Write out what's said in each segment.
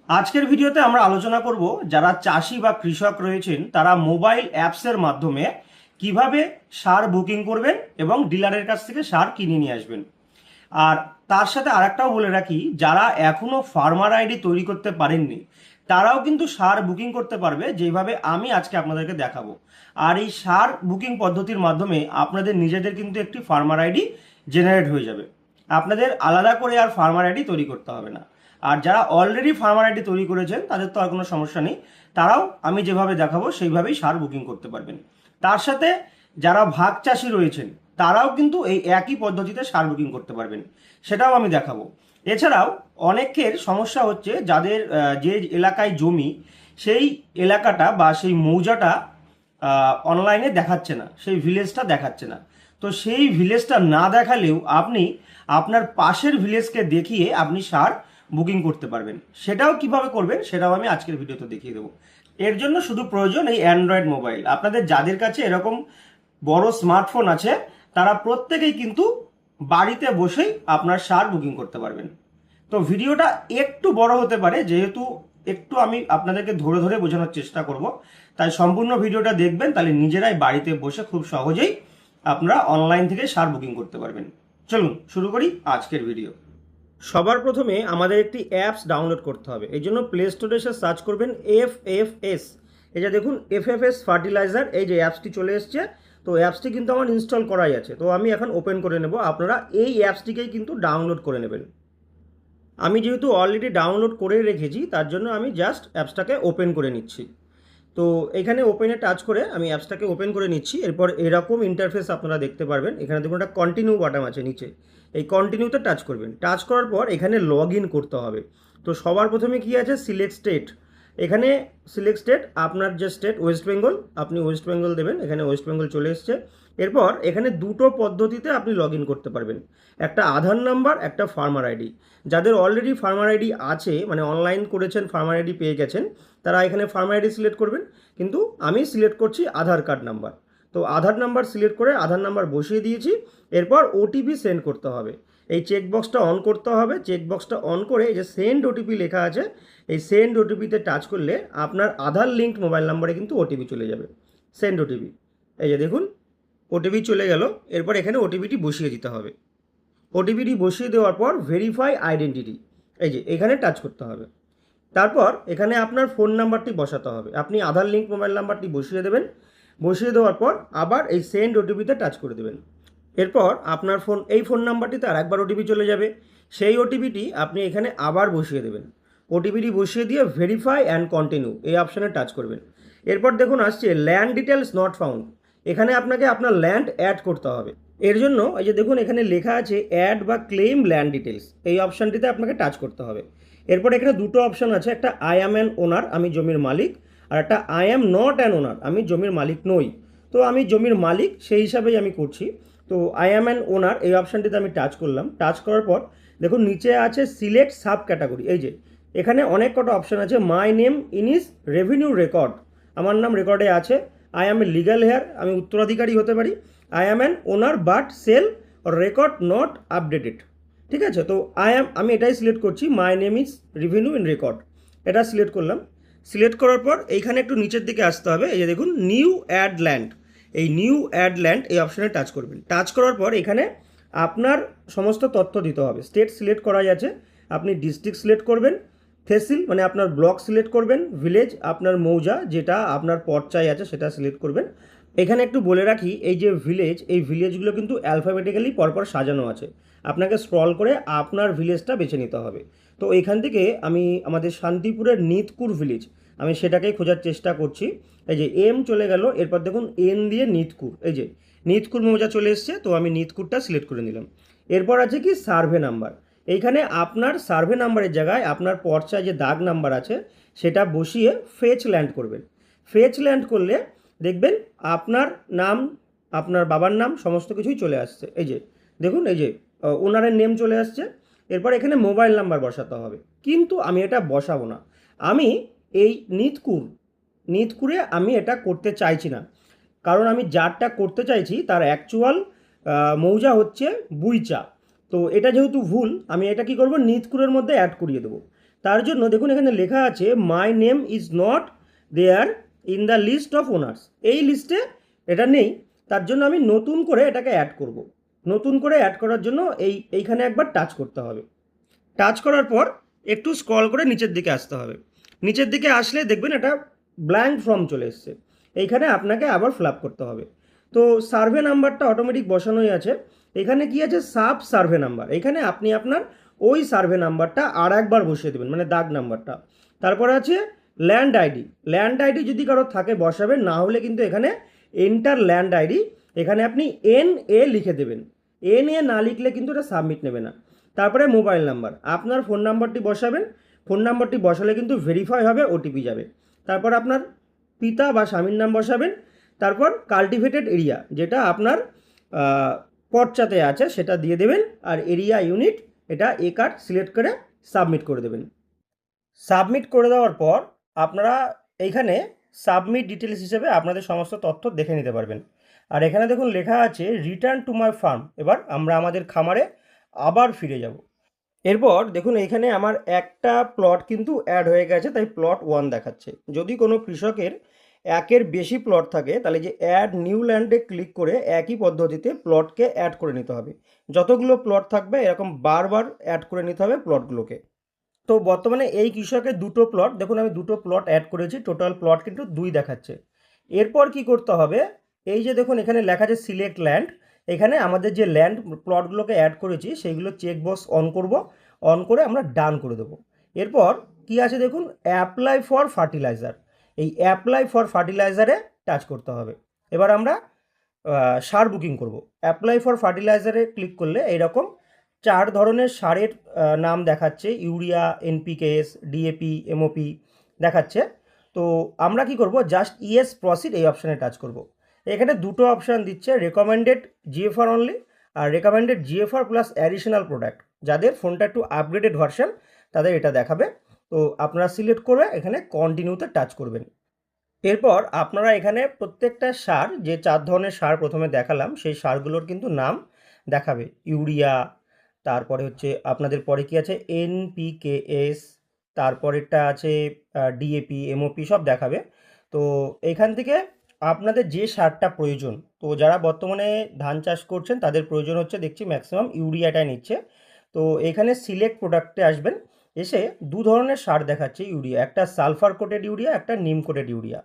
আজকের ভিডিওতে আমরা আলোচনা করব যারা চাষি বা কৃষক রয়েছেন তারা মোবাইল অ্যাপসের মাধ্যমে কিভাবে সার বুকিং করবেন এবং ডিলারের কাছ থেকে সার কিনে নিয়ে আসবেন। আর তার সাথে আরেকটাও বলে রাখি, যারা এখনো ফার্মার আইডি তৈরি করতে পারেননি তারাও কিন্তু সার বুকিং করতে পারবে, যেভাবে আমি আজকে আপনাদেরকে দেখাবো। আর এই সার বুকিং পদ্ধতির মাধ্যমে আপনাদের নিজেদের কিন্তু একটি ফার্মার আইডি জেনারেট হয়ে যাবে। আপনাদের আলাদা করে আর ফার্মার আইডি তৈরি করতে হবে না। আর যারা অলরেডি ফার্মার আইডি তৈরি করেছেন তাদের তো আর কোনো সমস্যা নেই, তারাও আমি যেভাবে দেখাবো সেইভাবেই সার বুকিং করতে পারবেন। তার সাথে যারা ভাগ চাষি রয়েছেন তারাও কিন্তু এই একই পদ্ধতিতে সার বুকিং করতে পারবেন, সেটাও আমি দেখাবো। এছাড়াও অনেকের সমস্যা হচ্ছে যাদের যে এলাকায় জমি, সেই এলাকাটা বা সেই মৌজাটা অনলাইনে দেখাচ্ছে না, সেই ভিলেজটা দেখাচ্ছে না। তো সেই ভিলেজটা না দেখালেও আপনি আপনার পাশের ভিলেজকে দেখিয়ে আপনি সার বুকিং করতে পারবেন। সেটাও কিভাবে করবেন সেটাও আমি আজকের ভিডিওতে দেখিয়ে দেবো। এর জন্য শুধু প্রয়োজন এই অ্যান্ড্রয়েড মোবাইল। আপনাদের যাদের কাছে এরকম বড় স্মার্টফোন আছে তারা প্রত্যেকেই কিন্তু বাড়িতে বসেই আপনার সার বুকিং করতে পারবেন। তো ভিডিওটা একটু বড় হতে পারে, যেহেতু একটু আমি আপনাদেরকে ধরে ধরে বোঝানোর চেষ্টা করব, তাই সম্পূর্ণ ভিডিওটা দেখবেন, তাহলে নিজেরাই বাড়িতে বসে খুব সহজেই আপনারা অনলাইন থেকে সার বুকিং করতে পারবেন। চলুন শুরু করি আজকের ভিডিও। সবার প্রথমে আমাদের একটি অ্যাপস ডাউনলোড করতে হবে। এই জন্য প্লে স্টোরে এসে সার্চ করবেন এফএফএস। এই যে দেখুন এফএফএস ফার্টিলাইজার, এই যে অ্যাপসটি চলে এসছে। তো অ্যাপসটি কিন্তু আমার ইনস্টল করাই আছে, তো আমি এখন ওপেন করে নেব। আপনারা এই অ্যাপসটিকেই কিন্তু ডাউনলোড করে নেবেন। আমি যেহেতু অলরেডি ডাউনলোড করে রেখেছি তার জন্য আমি জাস্ট অ্যাপসটাকে ওপেন করে নিচ্ছি। তো এখানে ওপেনে টাচ করে আমি অ্যাপসটাকে ওপেন করে নিচ্ছি। এরপর এরকম ইন্টারফেস আপনারা দেখতে পারবেন। এখানে দেখুন একটা কন্টিনিউ বাটন আছে নিচে, এই কন্টিনিউতে টাচ করবেন। টাচ করার পর এখানে লগ ইন করতে হবে। তো সবার প্রথমে কি আছে, সিলেক্ট স্টেট। এখানে সিলেক্ট স্টেট, আপনার যে স্টেট ওয়েস্ট বেঙ্গল, আপনি ওয়েস্ট বেঙ্গল দেবেন। এখানে ওয়েস্ট বেঙ্গল চলে এসছে। এরপর এখানে দুটো পদ্ধতিতে আপনি লগ ইন করতে পারবেন, একটা আধার নাম্বার, একটা ফার্মার আইডি। যাদের অলরেডি ফার্মার আইডি আছে, মানে অনলাইন করেছেন ফার্মার আইডি পেয়ে গেছেন, তারা এখানে ফার্মার আইডি সিলেক্ট করবেন। কিন্তু আমি সিলেক্ট করছি আধার কার্ড নাম্বার। তো আধার নাম্বার সিলেক্ট করে আধার নাম্বার বসিয়ে দিয়েছি। এরপর ওটিপি সেন্ড করতে হবে। এই চেকবক্সটা অন করতে হবে। চেকবক্সটা অন করে এই যে সেন্ড ওটিপি লেখা আছে, এই সেন্ড ওটিপিতে টাচ করলে আপনার আধার লিঙ্কড মোবাইল নাম্বারে কিন্তু ওটিপি চলে যাবে। সেন্ড ওটিপি, এই যে দেখুন ওটিপি চলে গেল। এরপর এখানে ওটিপিটি বসিয়ে দিতে হবে। ওটিপিটি বসিয়ে দেওয়ার পর ভেরিফাই আইডেন্টিটি, এই যে এখানে টাচ করতে হবে। তারপর এখানে আপনার ফোন নাম্বারটি বসাতে হবে। আপনি আধার লিঙ্ক মোবাইল নাম্বারটি বসিয়ে দেবেন। বসিয়ে দেওয়ার পর আবার এই সেন্ড ওটিপিতে টাচ করে দেবেন। এরপর আপনার ফোন নাম্বারটিতে আর একবার ওটিপি চলে যাবে। সেই ওটিপিটি আপনি এখানে আবার বসিয়ে দেবেন। ওটিপিটি বসিয়ে দিয়ে ভেরিফাই অ্যান্ড কন্টিনিউ এই অপশানে টাচ করবেন। এরপর দেখুন আসছে ল্যান্ড ডিটেলস নট ফাউন্ড। এখানে আপনাকে আপনার ল্যান্ড অ্যাড করতে হবে। এর জন্য এই যে দেখুন এখানে লেখা আছে অ্যাড বা ক্লেম ল্যান্ড ডিটেলস, এই অপশানটিতে আপনাকে টাচ করতে হবে। এরপর এখানে দুটো অপশান আছে, একটা আই অ্যাম অ্যান ওনার, আমি জমির মালিক, আর একটা আই অ্যাম নট অ্যান ওনার, আমি জমির মালিক নই। তো আমি জমির মালিক, সেই হিসাবেই আমি করছি। তো আই অ্যাম অ্যান ওনার এই অপশানটিতে আমি টাচ করলাম। টাচ করার পর দেখুন নিচে আছে সিলেক্ট সাব ক্যাটাগরি। এই যে এখানে অনেক কটা অপশান আছে। My name in is revenue record, আমার নাম রেকর্ডে আছে। I am a legal heir, আমি উত্তরাধিকারী হতে পারি। I am an owner but sale record not updated. ঠিক আছে, তো আমি এটাই সিলেক্ট করছি, my name is revenue in record, এটা সিলেক্ট করলাম। সিলেক্ট করার পর এইখানে একটু নিচের দিকে আসতে হবে। এই যে দেখুন নিউ অ্যাড ল্যান্ড, এই নিউ অ্যাড ল্যান্ড এই অপশানে টাচ করবেন। টাচ করার পর এখানে আপনার সমস্ত তথ্য দিতে হবে। স্টেট সিলেক্ট করা আছে, আপনি ডিস্ট্রিক্ট সিলেক্ট করবেন। তহসিল মানে আপনার ব্লক সিলেক্ট করবেন। ভিলেজ আপনার মৌজা যেটা আপনার পর্চায় আছে সেটা সিলেক্ট করবেন। এখানে একটু বলে রাখি, এই যে ভিলেজ, এই ভিলেজগুলো কিন্তু অ্যালফাবেটিক্যালি পরপর সাজানো আছে। আপনাকে স্ক্রল করে আপনার ভিলেজটা বেছে নিতে হবে। তো এখান থেকে আমি আমাদের শান্তিপুরের নিতকুর ভিলেজ, আমি সেটাকেই খোঁজার চেষ্টা করছি। এই যে এম চলে গেল, এরপর দেখুন এন দিয়ে নিতকুর, এই যে নিতকুর মৌজা চলে এসছে। তো আমি নিতকুরটা সিলেক্ট করে নিলাম। এরপর আছে কি সার্ভে নাম্বার। এইখানে আপনার সার্ভে নাম্বারের জায়গায় আপনার পর্চায় যে দাগ নাম্বার আছে সেটা বসিয়ে ফেচ ল্যান্ড করবেন। ফেচ ল্যান্ড করলে দেখবেন আপনার নাম, আপনার বাবার নাম সমস্ত কিছুই চলে আসছে। এই যে দেখুন এই যে ওনারের নেম চলে আসছে। এরপর এখানে মোবাইল নাম্বার বসাতে হবে, কিন্তু আমি এটা বসাবো না। আমি এই নিতকুরে আমি এটা করতে চাইছি না, কারণ আমি যারটা করতে চাইছি তার অ্যাকচুয়াল মৌজা হচ্ছে বুইচা। তো এটা যেহেতু ভুল, আমি এটা কি করব, নিতকুরের মধ্যে অ্যাড করিয়ে দেবো। তার জন্য দেখুন এখানে লেখা আছে my name is not there in the list of owners, এই লিস্টে এটা নেই। তার জন্য আমি নতুন করে এটাকে অ্যাড করব। নতুন করে অ্যাড করার জন্য এইখানে একবার টাচ করতে হবে। টাচ করার পর একটু স্ক্রল করে নিচের দিকে আসতে হবে। নিচের দিকে আসলে দেখবেন এটা ব্ল্যাঙ্ক ফর্ম চলে এসছে। এইখানে আপনাকে আবার ফিল আপ করতে হবে। তো সার্ভে নাম্বারটা অটোমেটিক বসানোই আছে। এখানে কি আছে, সাব সার্ভে নাম্বার, এখানে আপনি আপনার ওই সার্ভে নাম্বারটা আর একবার বসিয়ে দেবেন, মানে দাগ নাম্বারটা। তারপরে আছে ল্যান্ড আইডি, ল্যান্ড আইডি যদি কারো থাকে বসাবেন, না হলে কিন্তু এখানে এন্টার ল্যান্ড আইডি, এখানে আপনি NA লিখে দেবেন। NA না লিখলে কিন্তু এটা সাবমিট নেবে না। তারপরে মোবাইল নাম্বার, আপনার ফোন নাম্বারটি বসাবেন। ফোন নাম্বারটি বসালে কিন্তু ভেরিফাই হবে, OTP যাবে। তারপর আপনার পিতা বা স্বামীর নাম বসাবেন। তারপর কাল্টিভেটেড এরিয়া, যেটা আপনার পর্চাতে আছে সেটা দিয়ে দেবেন। আর এরিয়া ইউনিট এটা কার্ড সিলেক্ট করে সাবমিট করে দেবেন। সাবমিট করে দেওয়ার পর আপনারা এইখানে সাবমিট ডিটেলস হিসেবে আপনাদের সমস্ত তথ্য দেখে নিতে পারবেন। আর এখানে দেখুন লেখা আছে রিটার্ন টু মাই ফার্ম। এবার আমরা আমাদের খামারে আবার ফিরে যাব। এরপর দেখুন এইখানে আমার একটা প্লট কিন্তু অ্যাড হয়ে গেছে, তাই প্লট 1 দেখাচ্ছে। যদি কোনো কৃষকের একের বেশি প্লট থাকে তাহলে যে অ্যাড নিউ ল্যান্ডে ক্লিক করে একই পদ্ধতিতে প্লটকে অ্যাড করে নিতে হবে। যতগুলো প্লট থাকবে এরকম বারবার অ্যাড করে নিতে হবে প্লটগুলোকে। তো বর্তমানে এই কৃষকের দুটো প্লট, দেখুন আমি দুটো প্লট অ্যাড করেছি, টোটাল প্লট কিন্তু 2 দেখাচ্ছে। এরপর কি করতে হবে, এই যে দেখুন এখানে লেখা আছে সিলেক্ট ল্যান্ড, এখানে আমাদের যে ল্যান্ড প্লটগুলোকে অ্যাড করেছি সেইগুলো চেকবক্স অন করব। অন করে আমরা ডান করে দেবো। এরপর কি আছে দেখুন অ্যাপ্লাই ফর ফার্টিলাইজার, এই অ্যাপ্লাই ফর ফার্টিলাইজারে টাচ করতে হবে। এবার আমরা সার বুকিং করব। অ্যাপ্লাই ফর ফার্টিলাইজারে ক্লিক করলে এইরকম 4 ধরনের সারের নাম দেখাচ্ছে, ইউরিয়া, NPKS, DAP, MOP দেখাচ্ছে। তো আমরা কি করব, জাস্ট ইয়েস প্রসিড এই অপশানে টাচ করব। এখানে দুটো অপশান দিচ্ছে, রেকমেন্ডেড GFR অনলি আর recommended GFR plus additional product. যাদের ফোনটা একটু আপগ্রেডেড ভার্সন তাদের এটা দেখাবে। তো আপনারা সিলেক্ট করে এখানে কন্টিনিউতে টাচ করবেন। এরপর আপনারা এখানে প্রত্যেকটা সার, যে 4 ধরনের সার প্রথমে দেখালাম সেই সারগুলোর কিন্তু নাম দেখাবে। ইউরিয়া, তারপরে হচ্ছে আপনাদের পরে কি আছে NPKS, তারপরেরটা আছে DAP, MOP সব দেখাবে। তো এখান থেকে আপনাদের যে সারটা প্রয়োজন, তো যারা বর্তমানে ধান চাষ করছেন তাদের প্রয়োজন হচ্ছে দেখছি ম্যাক্সিমাম ইউরিয়াটাই নিচ্ছে। তো এখানে সিলেক্ট প্রোডাক্টে আসবেন, এসে 2 ধরনের সার দেখাচ্ছে ইউরিয়া, একটা সালফার কোটেড ইউরিয়া, একটা নিম কোটেড ইউরিয়া।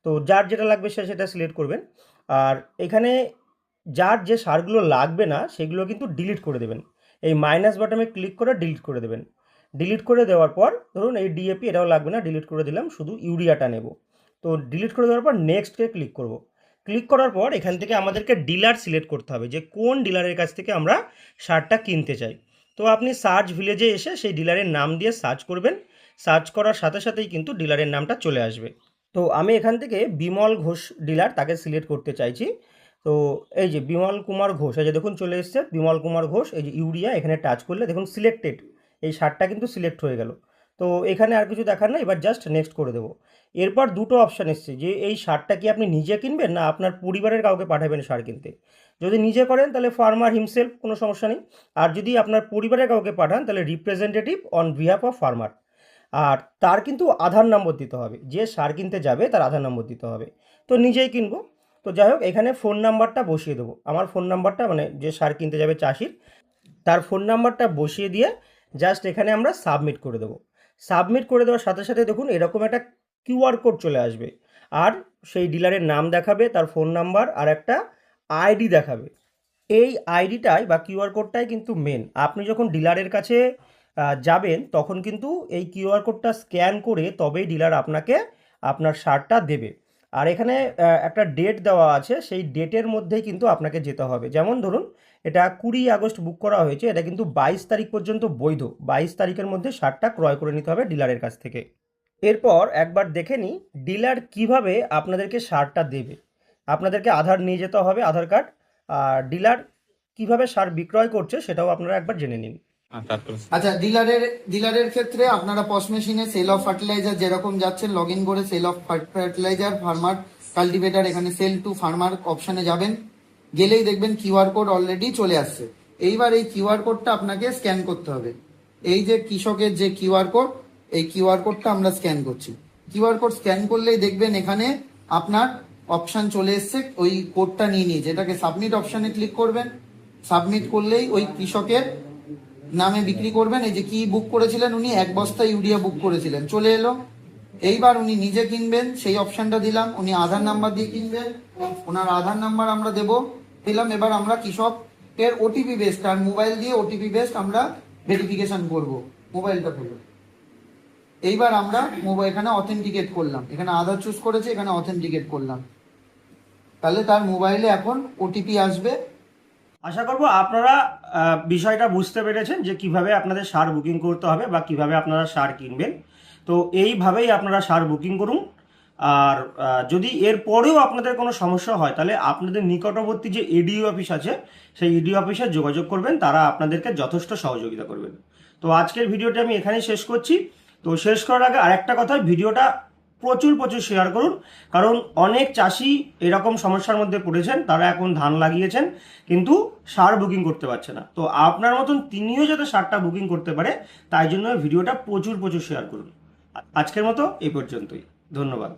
তো যার যেটা লাগবে সে সেটা সিলেক্ট করবেন। আর এখানে যার যে সারগুলো লাগবে না সেগুলো কিন্তু ডিলিট করে দেবেন। এই মাইনাস বাটনে ক্লিক করে ডিলিট করে দেবেন। ডিলিট করে দেওয়ার পর ধরুন এই DAP এটাও লাগবে না, ডিলিট করে দিলাম, শুধু ইউরিয়াটা নেব। তো ডিলিট করে দেওয়ার পর নেক্সটকে ক্লিক করব। ক্লিক করার পর এখান থেকে আমাদেরকে ডিলার সিলেক্ট করতে হবে যে কোন ডিলারের কাছ থেকে আমরা সারটা কিনতে চাই। তো আপনি সার্চ ভিলেজে এসে সেই ডিলারের নাম দিয়ে সার্চ করবেন। সার্চ করার সাথে সাথেই কিন্তু ডিলারের নামটা চলে আসবে। তো আমি এখান থেকে বিমল ঘোষ ডিলার তাকে সিলেক্ট করতে চাইছি। তো এই যে বিমল কুমার ঘোষ, এই যে দেখুন চলে এসছে বিমল কুমার ঘোষ। এই যে ইউরিয়া, এখানে টাচ করলে দেখুন সিলেক্টেড, এই সারটা কিন্তু সিলেক্ট হয়ে গেল। তো এখানে আর কিছু দেখার না, এবার জাস্ট নেক্সট করে দেবো। এরপর দুটো অপশান এসছে যে এই সারটা কি আপনি নিজে কিনবেন না আপনার পরিবারের কাউকে পাঠাবেন সার কিনতে। যদি নিজে করেন তাহলে ফার্মার হিমসেলফ, কোনো সমস্যা নেই। আর যদি আপনার পরিবারের কাউকে পাঠান তাহলে representative on behalf of farmer. আর তার কিন্তু আধার নম্বর দিতে হবে, যে সার কিনতে যাবে তার আধার নম্বর দিতে হবে। তো নিজেই কিনবো, তো যাই হোক এখানে ফোন নাম্বারটা বসিয়ে দেবো। আমার ফোন নাম্বারটা, মানে যে সার কিনতে যাবে চাষির, তার ফোন নাম্বারটা বসিয়ে দিয়ে জাস্ট এখানে আমরা সাবমিট করে দেবো। সাবমিট করে দেওয়ার সাথে সাথে দেখুন এরকম একটা QR কোড চলে আসবে। আর সেই ডিলারের নাম দেখাবে, তার ফোন নাম্বার আর একটা ID দেখাবে। এই আইডিটাই বা QR কোডটাই কিন্তু মেন। আপনি যখন ডিলারের কাছে যাবেন তখন কিন্তু এই QR কোডটা স্ক্যান করে তবেই ডিলার আপনাকে আপনার সারটা দেবে। আর এখানে একটা ডেট দেওয়া আছে, সেই ডেটের মধ্যেই কিন্তু আপনাকে যেতে হবে। যেমন ধরুন এটা 20 আগস্ট বুক করা হয়েছে, এটা কিন্তু 22 তারিখ পর্যন্ত বৈধ। 22 তারিখের মধ্যে সারটা ক্রয় করে নিতে হবে ডিলারের কাছ থেকে। এরপর একবার দেখে নিই ডিলার কিভাবে আপনাদেরকে সারটা দেবে। আপনাদেরকে আধার নিয়ে যেতে হবে, আধার কার্ড। আর ডিলার কিভাবে সার বিক্রয় করছে সেটাও আপনারা একবার জেনে নিন। আচ্ছা, ডিলারের ক্ষেত্রে আপনারা পস মেশিনে সেল অফ ফার্টিলাইজার যেরকম যাচ্ছেন, লগ ইন করে sale of fertilizer, farmer, cultivator, এখানে সেল টু ফার্মার অপশনে যাবেন। গেলেই দেখবেন QR কোড অলরেডি চলে আসছে। এইবার এই QR কোডটা আপনাকে স্ক্যান করতে হবে। এই যে কৃষকের যে QR কোড, এই কিউআর কোডটা আমরা স্ক্যান করছি। কিউআর কোড স্ক্যান করলেই দেখবেন এখানে আপনার অপশন চলে এসছে, ওই কোডটা নিয়ে যেটাকে সাবমিট অপশনে ক্লিক করবেন। সাবমিট করলেই ওই কৃষকের নামে বিক্রি করবেন। এই যে কি বুক করেছিলেন, উনি 1 বস্তা ইউরিয়া বুক করেছিলেন, চলে এলো। এইবার উনি নিজে কিনবেন, সেই অপশনটা দিলাম। উনি আধার নাম্বার দিয়ে কিনবেন, ওনার আধার নাম্বার আমরা দিলাম। এবার আমরা কৃষকের ওটিপি বেসড আর মোবাইল দিয়ে ওটিপি বেসড আমরা ভেরিফিকেশন করব। মোবাইলটা খুলব। এইবার আমরা এখানে অথেন্টিকেট করলাম, এখানে আধার চুজ করেছে, এখানে অথেন্টিকেট করলাম। তাহলে তার মোবাইলে এখন ওটিপি আসবে। আশা করব আপনারা বিষয়টা বুঝতে পেরেছেন যে কিভাবে আপনাদের সার বুকিং করতে হবে বা কিভাবে আপনারা সার কিনবেন। তো এইভাবেই আপনারা সার বুকিং করুন। আর যদি এর পরেও আপনাদের কোনো সমস্যা হয় তাহলে আপনাদের নিকটবর্তী যে এডিও অফিস আছে সেই এডিও অফিসে যোগাযোগ করবেন, তারা আপনাদেরকে যথেষ্ট সহযোগিতা করবেন। তো আজকের ভিডিওটা আমি এখানেই শেষ করছি। তো শেষ করার আগে আরেকটা কথা, ভিডিওটা প্রচুর শেয়ার করুন, কারণ অনেক চাষি এরকম সমস্যার মধ্যে পড়েছেন, তারা এখন ধান লাগিয়েছেন কিন্তু সার বুকিং করতে পারছে না। তো আপনার মতন তিনিও যাতে সারটা বুকিং করতে পারে তাই জন্য ভিডিওটা প্রচুর শেয়ার করুন। আজকের মতো এই পর্যন্তই, ধন্যবাদ।